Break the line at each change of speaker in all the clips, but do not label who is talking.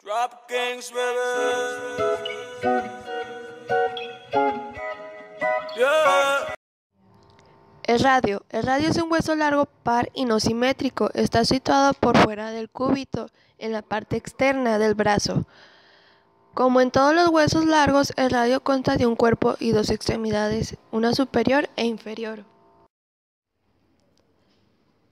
Trap Kings, baby. Yeah.
El radio es un hueso largo par y no simétrico. Está situado por fuera del cúbito, en la parte externa del brazo. Como en todos los huesos largos, el radio consta de un cuerpo y dos extremidades, una superior e inferior.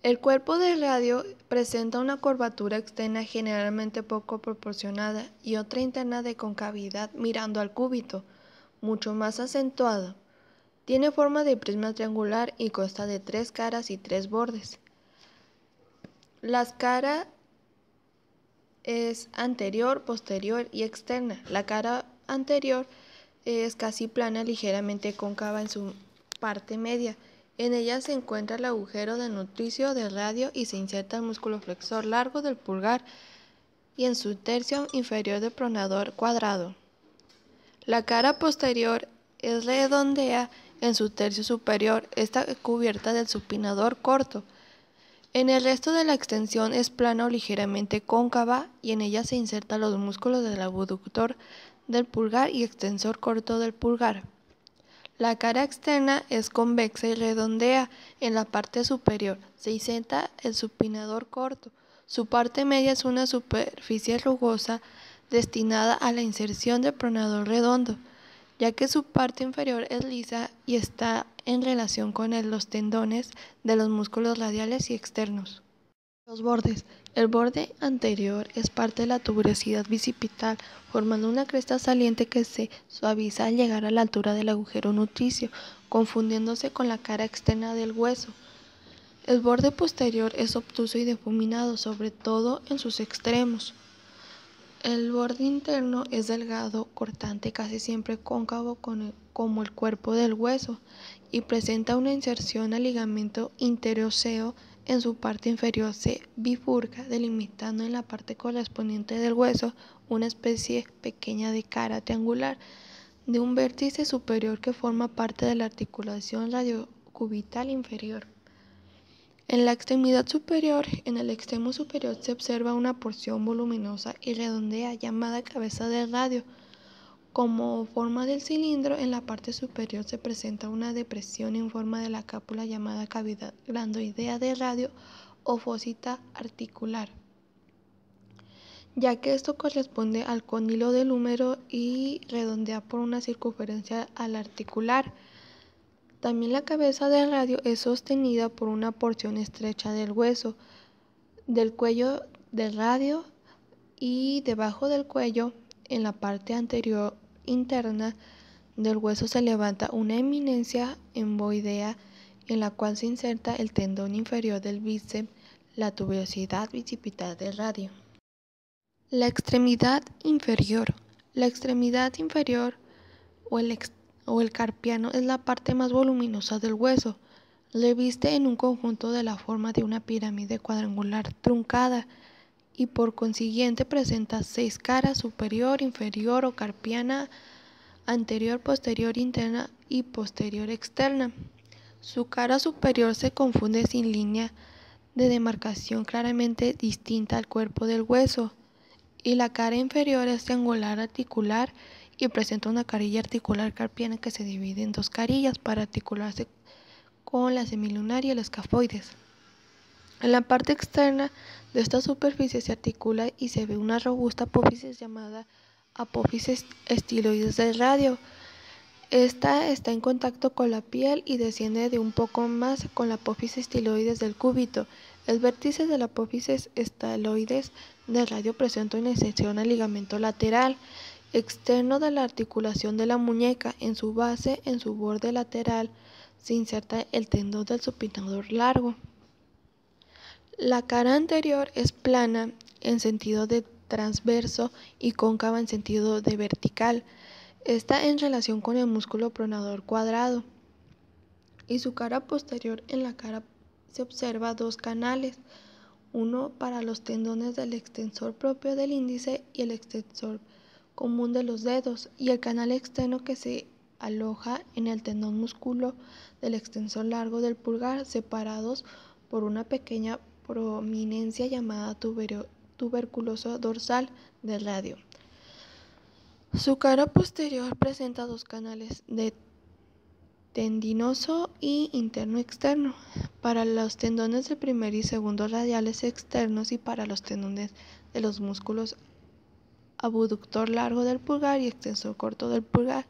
El cuerpo del radio presenta una curvatura externa generalmente poco proporcionada y otra interna de concavidad mirando al cúbito, mucho más acentuada. Tiene forma de prisma triangular y consta de 3 caras y 3 bordes. Las caras es anterior, posterior y externa. La cara anterior es casi plana, ligeramente cóncava en su parte media. En ella se encuentra el agujero de nutricio del radio y se inserta el músculo flexor largo del pulgar y en su tercio inferior del pronador cuadrado. La cara posterior es redondea en su tercio superior, está cubierta del supinador corto. En el resto de la extensión es plana o ligeramente cóncava y en ella se insertan los músculos del abductor del pulgar y extensor corto del pulgar. La cara externa es convexa y redondea. En la parte superior se inserta el supinador corto. Su parte media es una superficie rugosa destinada a la inserción del pronador redondo, ya que su parte inferior es lisa y está en relación con los tendones de los músculos radiales y externos. Los bordes. El borde anterior es parte de la tuberosidad bicipital, formando una cresta saliente que se suaviza al llegar a la altura del agujero nutricio, confundiéndose con la cara externa del hueso. El borde posterior es obtuso y difuminado, sobre todo en sus extremos. El borde interno es delgado, cortante, casi siempre cóncavo como el cuerpo del hueso, y presenta una inserción al ligamento interóseo. En su parte inferior se bifurca, delimitando en la parte correspondiente del hueso una especie pequeña de cara triangular de un vértice superior que forma parte de la articulación radiocubital inferior. En la extremidad superior, en el extremo superior, se observa una porción voluminosa y redondeada llamada cabeza del radio. Como forma del cilindro, en la parte superior se presenta una depresión en forma de la cápsula llamada cavidad glandoidea del radio o fosita articular, ya que esto corresponde al cóndilo del húmero y redondea por una circunferencia al articular. También la cabeza del radio es sostenida por una porción estrecha del hueso, del cuello del radio y debajo del cuello, en la parte anterior interna del hueso se levanta una eminencia emboidea en la cual se inserta el tendón inferior del bíceps, la tuberosidad bicipital del radio. La extremidad inferior. La extremidad inferior o el carpiano es la parte más voluminosa del hueso. Reviste en un conjunto de la forma de una pirámide cuadrangular truncada y por consiguiente presenta 6 caras: superior, inferior o carpiana, anterior, posterior interna y posterior externa. Su cara superior se confunde sin línea de demarcación claramente distinta al cuerpo del hueso, y la cara inferior es triangular articular y presenta una carilla articular carpiana que se divide en 2 carillas para articularse con la semilunar y el escafoides. En la parte externa de esta superficie se articula y se ve una robusta apófisis llamada apófisis estiloides del radio. Esta está en contacto con la piel y desciende de un poco más con la apófisis estiloides del cúbito. El vértice de la apófisis estiloides del radio presenta una inserción al ligamento lateral externo de la articulación de la muñeca. En su base, en su borde lateral, se inserta el tendón del supinador largo. La cara anterior es plana en sentido de transverso y cóncava en sentido de vertical. Está en relación con el músculo pronador cuadrado. Y su cara posterior, en la cara se observa 2 canales, uno para los tendones del extensor propio del índice y el extensor común de los dedos, y el canal externo que se aloja en el tendón músculo del extensor largo del pulgar, separados por una pequeña prominencia llamada tuberculoso dorsal del radio. Su cara posterior presenta dos canales de tendinoso y interno-externo para los tendones del primer y segundo radiales externos y para los tendones de los músculos abductor largo del pulgar y extensor corto del pulgar,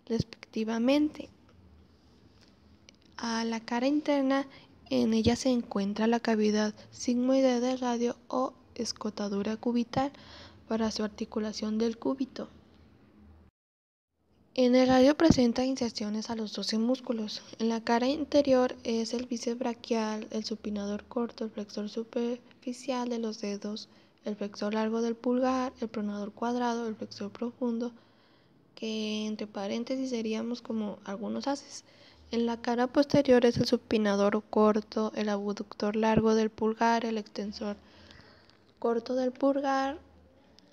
respectivamente. A la cara interna, en ella se encuentra la cavidad sigmoidea del radio o escotadura cubital para su articulación del cúbito. En el radio presenta inserciones a los 12 músculos. En la cara interior es el bíceps braquial, el supinador corto, el flexor superficial de los dedos, el flexor largo del pulgar, el pronador cuadrado, el flexor profundo, que entre paréntesis seríamos como algunos haces. En la cara posterior es el supinador corto, el abductor largo del pulgar, el extensor corto del pulgar,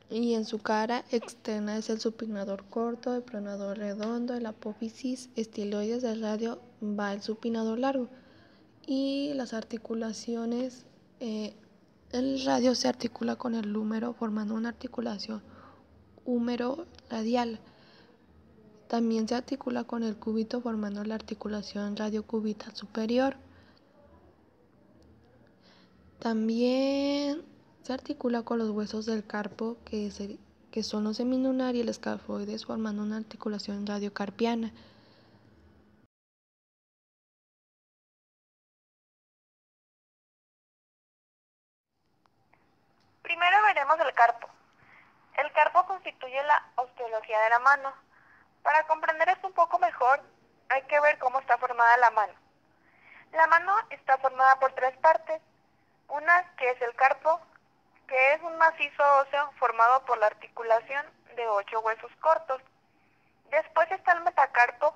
y en su cara externa es el supinador corto, el pronador redondo, el apófisis estiloides del radio va el supinador largo. Y las articulaciones, el radio se articula con el húmero formando una articulación húmero radial. También se articula con el cúbito formando la articulación radiocubital superior. También se articula con los huesos del carpo, que son los semilunar y el escafoides, formando una articulación radiocarpiana.
Primero veremos el carpo. El carpo constituye la osteología de la mano. Para comprender esto un poco mejor, hay que ver cómo está formada la mano. La mano está formada por tres partes. Una que es el carpo, que es un macizo óseo formado por la articulación de 8 huesos cortos. Después está el metacarpo,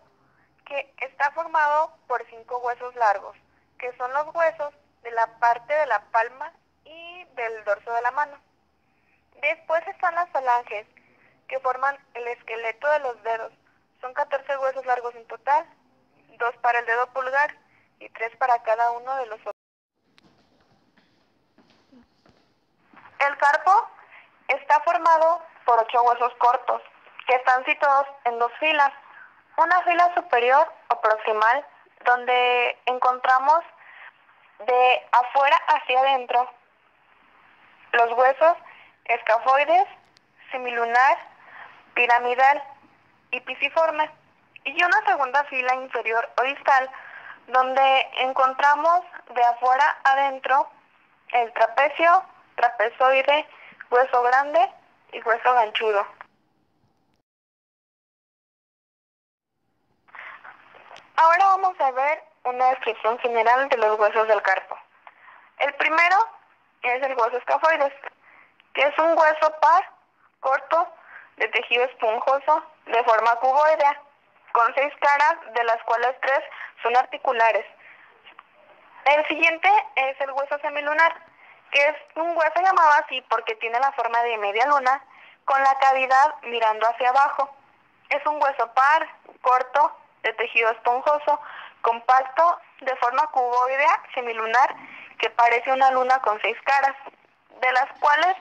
que está formado por 5 huesos largos, que son los huesos de la parte de la palma y del dorso de la mano. Después están las falanges, que forman el esqueleto de los dedos. Son 14 huesos largos en total, 2 para el dedo pulgar y 3 para cada uno de los otros. El carpo está formado por 8 huesos cortos, que están situados en 2 filas. Una fila superior o proximal, donde encontramos de afuera hacia adentro los huesos escafoides, semilunar, piramidal y pisiforme. Y una segunda fila inferior o distal, donde encontramos de afuera adentro el trapecio, trapezoide, hueso grande y hueso ganchudo. Ahora vamos a ver una descripción general de los huesos del carpo. El primero es el hueso escafoides, que es un hueso par, corto, de tejido esponjoso, de forma cuboidea, con 6 caras, de las cuales 3 son articulares. El siguiente es el hueso semilunar, que es un hueso llamado así porque tiene la forma de media luna, con la cavidad mirando hacia abajo. Es un hueso par, corto, de tejido esponjoso, compacto, de forma cuboidea, semilunar, que parece una luna con 6 caras, de las cuales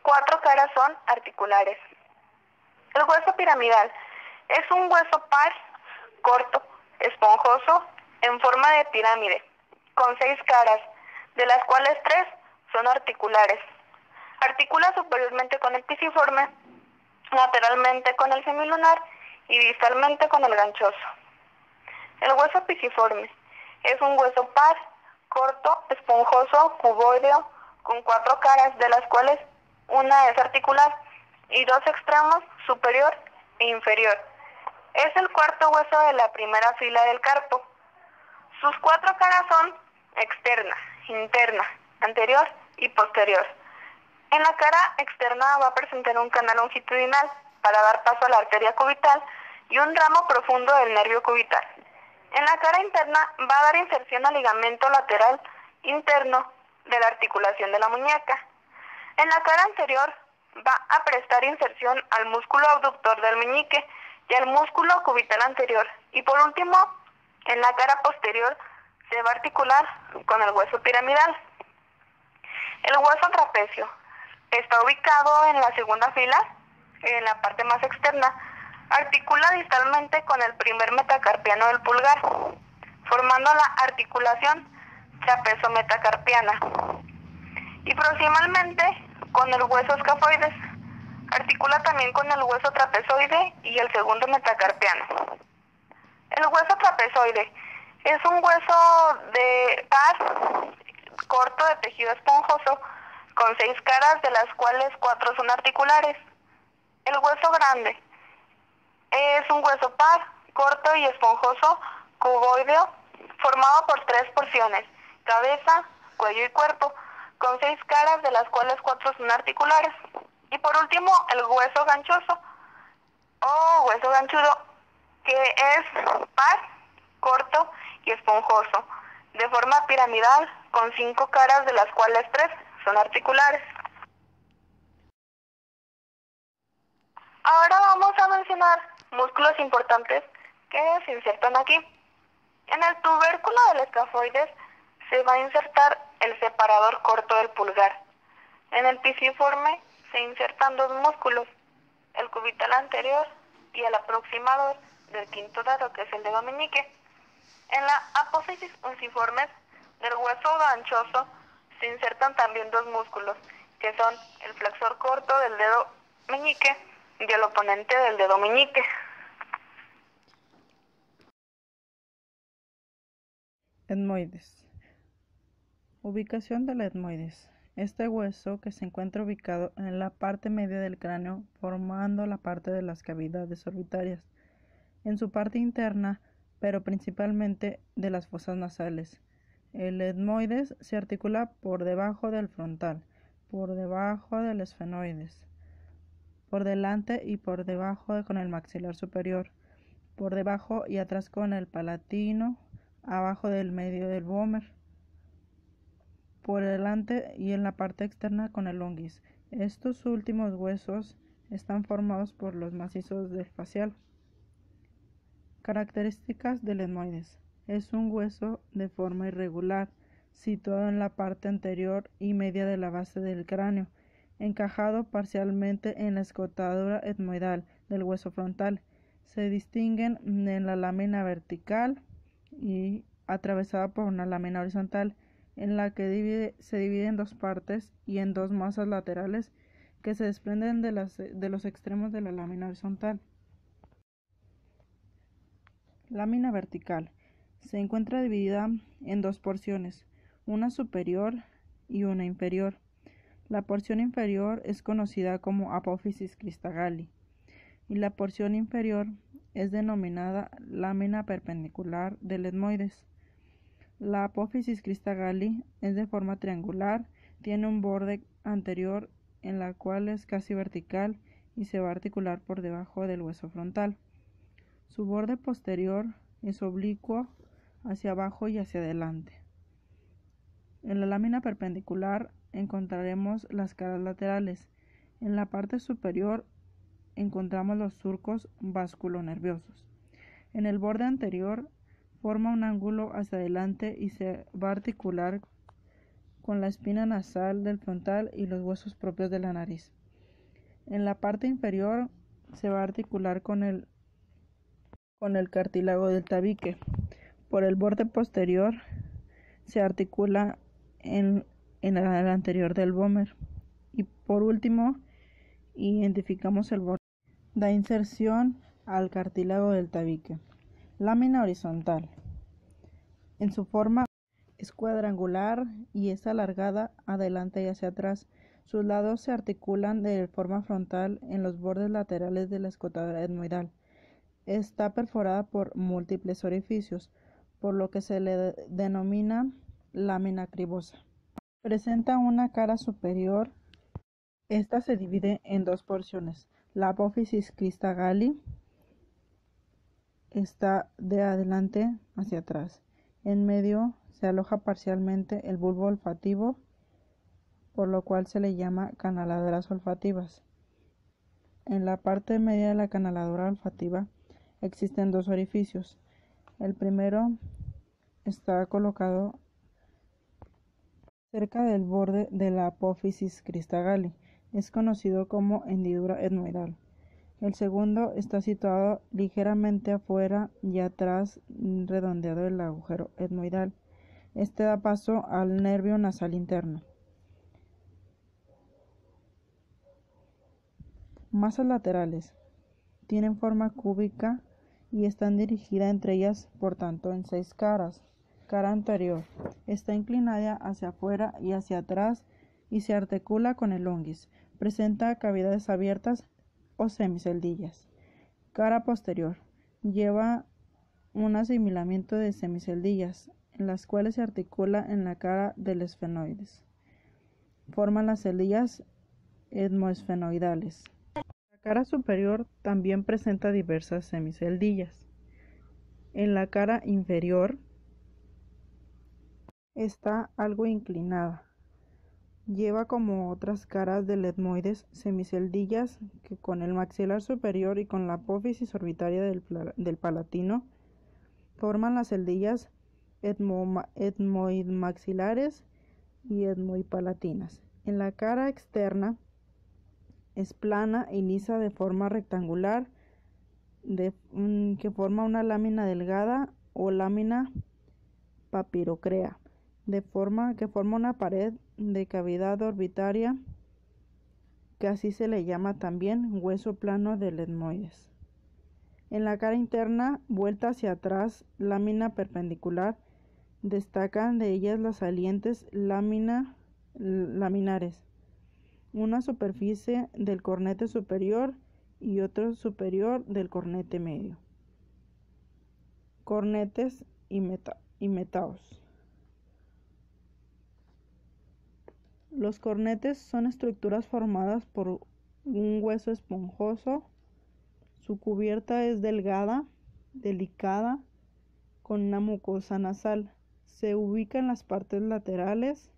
4 caras son articulares. El hueso piramidal es un hueso par, corto, esponjoso, en forma de pirámide, con 6 caras, de las cuales 3 son articulares. Articula superiormente con el pisiforme, lateralmente con el semilunar y distalmente con el ganchoso. El hueso pisiforme es un hueso par, corto, esponjoso, cuboideo, con 4 caras, de las cuales una es articular y 2 extremos, superior e inferior. Es el cuarto hueso de la primera fila del carpo. Sus 4 caras son externa, interna, anterior y posterior. En la cara externa va a presentar un canal longitudinal para dar paso a la arteria cubital y un ramo profundo del nervio cubital. En la cara interna va a dar inserción al ligamento lateral interno de la articulación de la muñeca. En la cara anterior va a prestar inserción al músculo abductor del meñique y al músculo cubital anterior. Y por último, en la cara posterior se va a articular con el hueso piramidal. El hueso trapecio Está ubicado en la segunda fila, en la parte más externa. Articula distalmente con el primer metacarpiano del pulgar, formando la articulación trapezo-metacarpiana. Y proximalmente con el hueso escafoides. Articula también con el hueso trapezoide y el segundo metacarpiano. El hueso trapezoide es un hueso de par corto de tejido esponjoso con 6 caras, de las cuales 4 son articulares. El hueso grande es un hueso par corto y esponjoso cuboideo formado por 3 porciones: cabeza, cuello y cuerpo, con 6 caras, de las cuales 4 son articulares. Y por último, el hueso ganchoso o hueso ganchudo, que es par, corto y esponjoso, de forma piramidal, con 5 caras, de las cuales 3 son articulares. Ahora vamos a mencionar músculos importantes que se insertan aquí. En el tubérculo del escafoides se va a insertar el separador corto del pulgar. En el pisiforme se insertan 2 músculos, el cubital anterior y el aproximador del quinto dedo, que es el dedo meñique. En la apófisis unciformes del hueso ganchoso se insertan también 2 músculos, que son el flexor corto del dedo meñique y el oponente del dedo meñique.
Etmoides. Ubicación del etmoides. Este hueso que se encuentra ubicado en la parte media del cráneo, formando la parte de las cavidades orbitarias, en su parte interna, pero principalmente de las fosas nasales. El etmoides se articula por debajo del frontal, por debajo del esfenoides, por delante y por debajo con el maxilar superior, por debajo y atrás con el palatino, abajo del medio del vómer, por delante y en la parte externa con el longuis. Estos últimos huesos están formados por los macizos del facial. Características del etmoides. Es un hueso de forma irregular, situado en la parte anterior y media de la base del cráneo, encajado parcialmente en la escotadura etmoidal del hueso frontal. Se distinguen en la lámina vertical y atravesada por una lámina horizontal, en la que se divide en 2 partes y en 2 masas laterales que se desprenden de los extremos de la lámina horizontal. Lámina vertical. Se encuentra dividida en 2 porciones, una superior y una inferior. La porción inferior es conocida como apófisis Christagalli y la porción inferior es denominada lámina perpendicular del etmoides. La apófisis Christagalli es de forma triangular, tiene un borde anterior en la cual es casi vertical y se va a articular por debajo del hueso frontal. Su borde posterior es oblicuo hacia abajo y hacia adelante. En la lámina perpendicular encontraremos las caras laterales. En la parte superior encontramos los surcos vasculonerviosos. En el borde anterior forma un ángulo hacia adelante y se va a articular con la espina nasal del frontal y los huesos propios de la nariz. En la parte inferior se va a articular con el cartílago del tabique. Por el borde posterior se articula en el anterior del vómer. Y por último, identificamos el borde. Da inserción al cartílago del tabique. Lámina horizontal. En su forma es cuadrangular y es alargada adelante y hacia atrás. Sus lados se articulan de forma frontal en los bordes laterales de la escotadura etmoidal. Está perforada por múltiples orificios, por lo que se le denomina lámina cribosa. Presenta una cara superior. Esta se divide en 2 porciones. La apófisis Christagalli está de adelante hacia atrás. En medio se aloja parcialmente el bulbo olfativo, por lo cual se le llama canaladuras olfativas. En la parte media de la canaladura olfativa existen 2 orificios. El primero está colocado cerca del borde de la apófisis Christagalli es conocido como hendidura etmoidal. El segundo está situado ligeramente afuera y atrás, redondeado el agujero etmoidal. Este da paso al nervio nasal interno. Masas laterales. Tienen forma cúbica y están dirigidas entre ellas, por tanto, en 6 caras. Cara anterior. Está inclinada hacia afuera y hacia atrás y se articula con el longuis. Presenta cavidades abiertas o semiceldillas. Cara posterior. Lleva un asimilamiento de semiceldillas, en las cuales se articula en la cara del esfenoides. Forman las celdillas etmoesfenoidales. La cara superior también presenta diversas semiceldillas. En la cara inferior está algo inclinada. Lleva, como otras caras del etmoides, semiceldillas que con el maxilar superior y con la apófisis orbitaria del palatino forman las celdillas etmoidmaxilares y etmoipalatinas. En la cara externa es plana y lisa de forma rectangular, que forma una lámina delgada o lámina papirocrea, que forma una pared de cavidad orbitaria, que así se le llama también hueso plano del etmoides. En la cara interna, vuelta hacia atrás, lámina perpendicular, destacan de ellas las salientes laminares, una superficie del cornete superior y otro superior del cornete medio. Cornetes y metaos. Los cornetes son estructuras formadas por un hueso esponjoso. Su cubierta es delgada, delicada, con una mucosa nasal. Se ubica en las partes laterales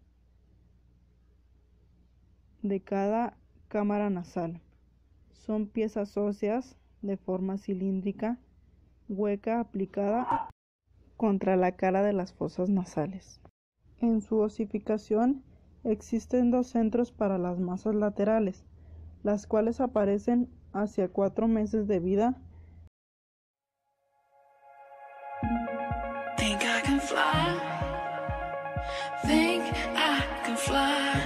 de cada cámara nasal. Son piezas óseas de forma cilíndrica, hueca, aplicada contra la cara de las fosas nasales. En su osificación existen 2 centros para las masas laterales, las cuales aparecen hacia 4 meses de vida.
Think I can fly.